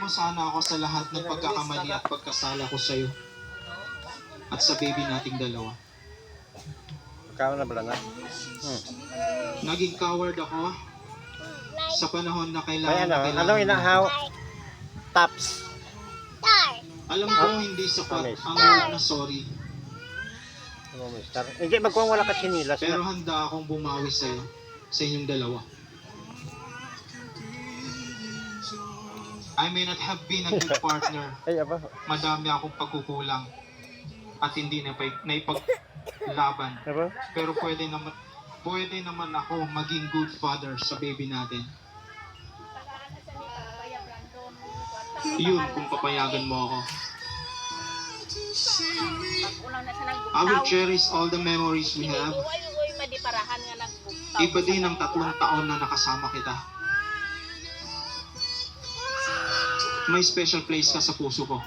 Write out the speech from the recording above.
mo sana ako sa lahat ng pagkakamali at pagkasala ko sa'yo. At sa baby nating dalawa. Pagkaon na pala na. Naging coward ako sa panahon na Ay, kailangan na kailangan anong mo. inahaw? Tops. Alam ko hindi sapat ang na sorry. Hindi, magkuha wala ka sinilas. Pero handa akong bumawi sa'yo, sa inyong dalawa. I may not have been a good partner. Ay, aba. Madami akong pagkukulang at hindi na ipaglaban. Aba? Pero pwede naman ako maging good father sa baby natin. Yun, kung papayagan mo ako. I will cherish all the memories we have. Iba din ang 3 taon na nakasama kita. May special place ka sa puso ko.